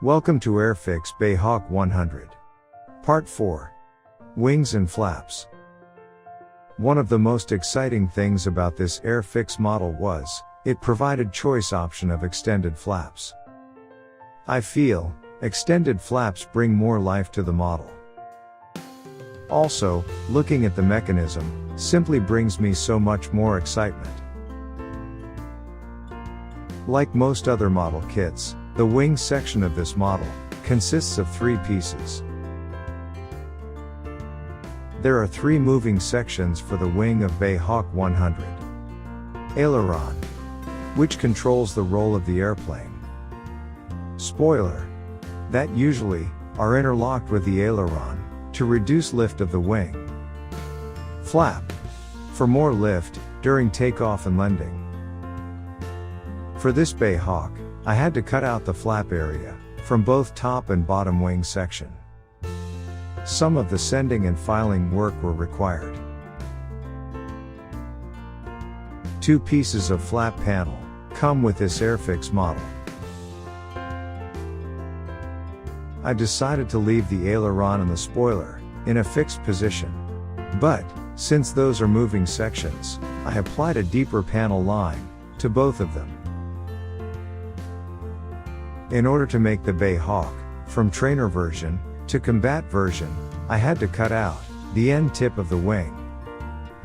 Welcome to AirFix Bayhawk 100. Part 4. Wings and Flaps. One of the most exciting things about this AirFix model was, it provided choice option of extended flaps. I feel, extended flaps bring more life to the model. Also, looking at the mechanism, simply brings me so much more excitement. Like most other model kits, the wing section of this model consists of 3 pieces. There are 3 moving sections for the wing of Bayhawk 100. Aileron, which controls the roll of the airplane. Spoiler, that usually are interlocked with the aileron to reduce lift of the wing. Flap, for more lift during takeoff and landing. For this Bayhawk, I had to cut out the flap area from both top and bottom wing section. Some of the sending and filing work were required. 2 pieces of flap panel come with this AirFix model. I decided to leave the aileron and the spoiler in a fixed position. But, since those are moving sections, I applied a deeper panel line to both of them. In order to make the Bayhawk, from trainer version to combat version, I had to cut out the end tip of the wing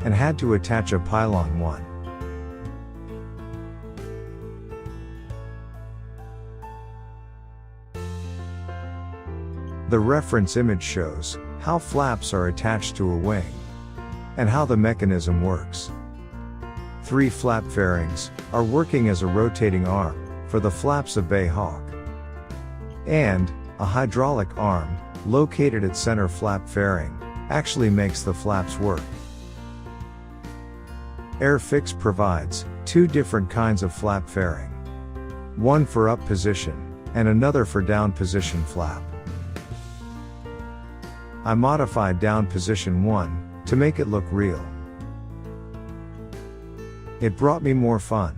and had to attach a pylon 1. The reference image shows how flaps are attached to a wing and how the mechanism works. 3 flap fairings are working as a rotating arm for the flaps of Bayhawk, and a hydraulic arm located at center flap fairing actually makes the flaps work. AirFix provides 2 different kinds of flap fairing. One for up position and another for down position flap. I modified down position 1 to make it look real. It brought me more fun.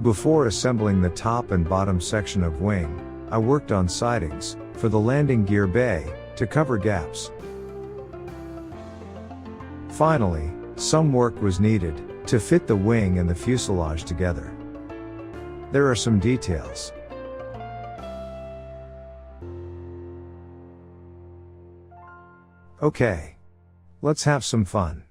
Before assembling the top and bottom section of wing, I worked on sidings for the landing gear bay to cover gaps. Finally, some work was needed to fit the wing and the fuselage together. There are some details. Okay, let's have some fun.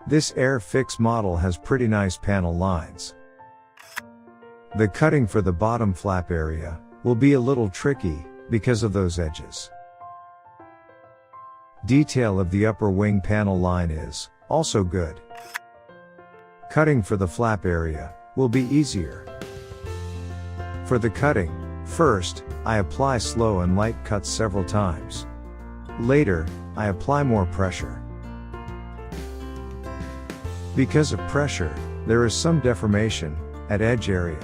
This AirFix model has pretty nice panel lines. The cutting for the bottom flap area will be a little tricky because of those edges. Detail of the upper wing panel line is also good. Cutting for the flap area will be easier. For the cutting, first, I apply slow and light cuts several times. Later, I apply more pressure. Because of pressure, there is some deformation at edge area.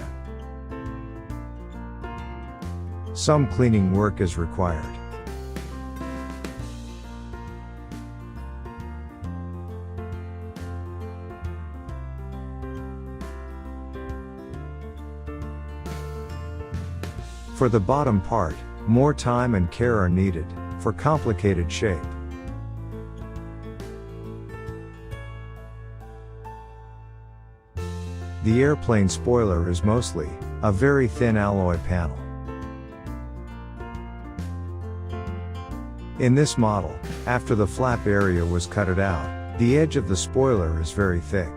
Some cleaning work is required. For the bottom part, more time and care are needed for complicated shape. The airplane spoiler is mostly a very thin alloy panel. In this model, after the flap area was cutted out, the edge of the spoiler is very thick.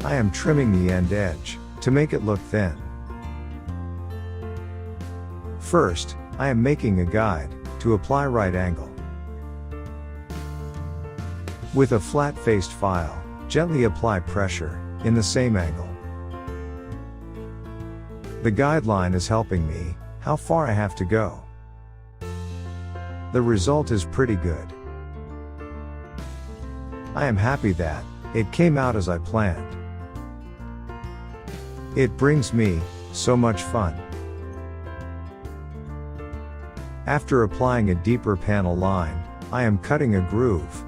I am trimming the end edge to make it look thin. First, I am making a guide to apply right angle. With a flat-faced file, gently apply pressure in the same angle. The guideline is helping me how far I have to go. The result is pretty good. I am happy that it came out as I planned. It brings me so much fun. After applying a deeper panel line, I am cutting a groove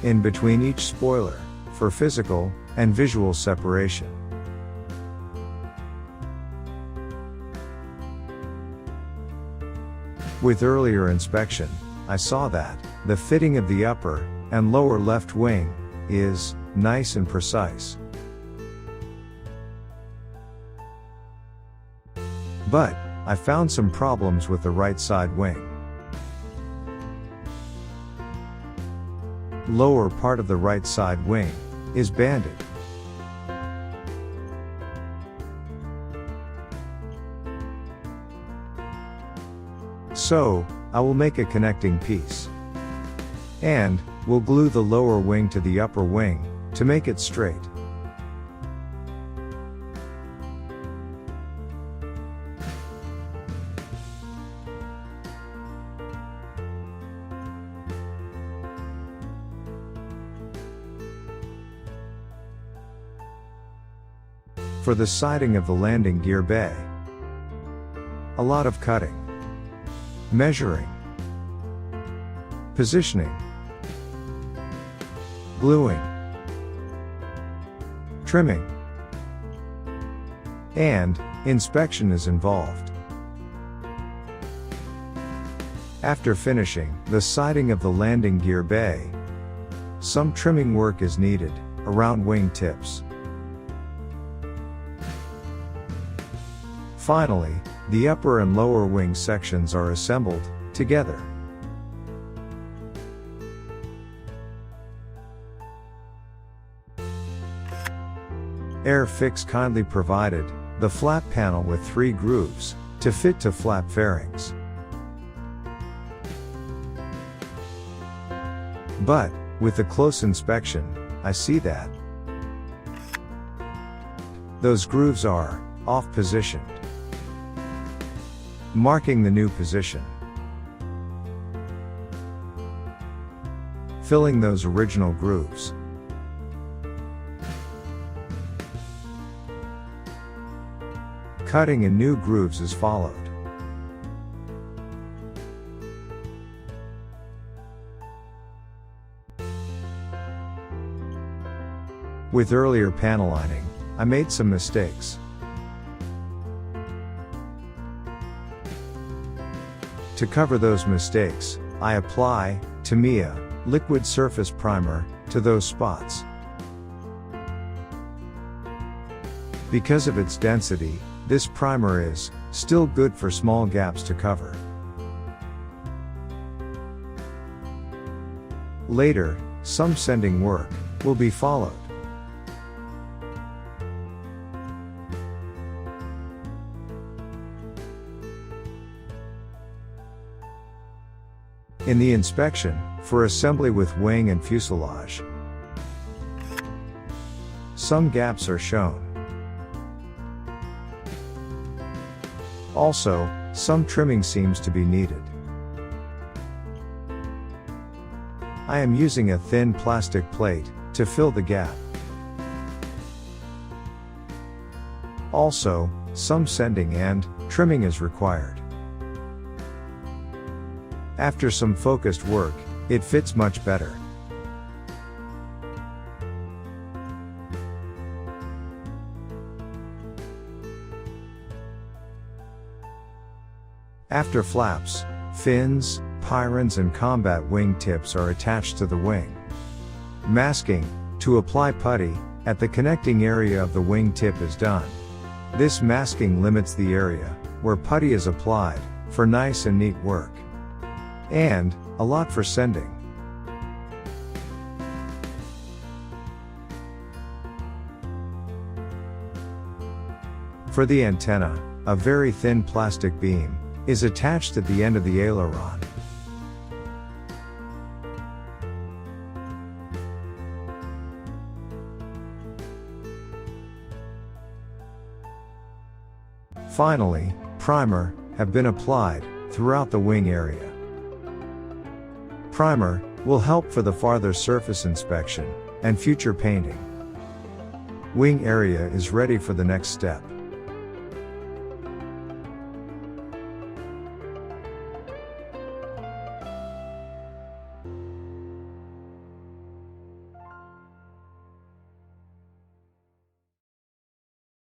in between each spoiler for physical and visual separation. With earlier inspection, I saw that the fitting of the upper and lower left wing is nice and precise. But I found some problems with the right side wing. Lower part of the right side wing is banded. So, I will make a connecting piece. And, we'll glue the lower wing to the upper wing to make it straight. For the siding of the landing gear bay, a lot of cutting, measuring, positioning, gluing, trimming, and inspection is involved. After finishing the siding of the landing gear bay, some trimming work is needed around wing tips. Finally, the upper and lower wing sections are assembled together. AirFix kindly provided the flap panel with 3 grooves to fit to flap fairings. But, with a close inspection, I see that those grooves are off-positioned, marking the new position. Filling those original grooves. Cutting in new grooves is followed. With earlier panel lining, I made some mistakes. To cover those mistakes, I apply Tamiya liquid surface primer to those spots. Because of its density, this primer is still good for small gaps to cover. Later, some sanding work will be followed. In the inspection, for assembly with wing and fuselage, some gaps are shown. Also, some trimming seems to be needed. I am using a thin plastic plate to fill the gap. Also, some sanding and trimming is required. After some focused work, it fits much better. After flaps, fins, pyrons and combat wing tips are attached to the wing. Masking, to apply putty, at the connecting area of the wing tip is done. This masking limits the area where putty is applied, for nice and neat work. And a lot for sending. For the antenna, a very thin plastic beam is attached at the end of the aileron. Finally, primer have been applied throughout the wing area. Primer will help for the farther surface inspection and future painting. Wing area is ready for the next step.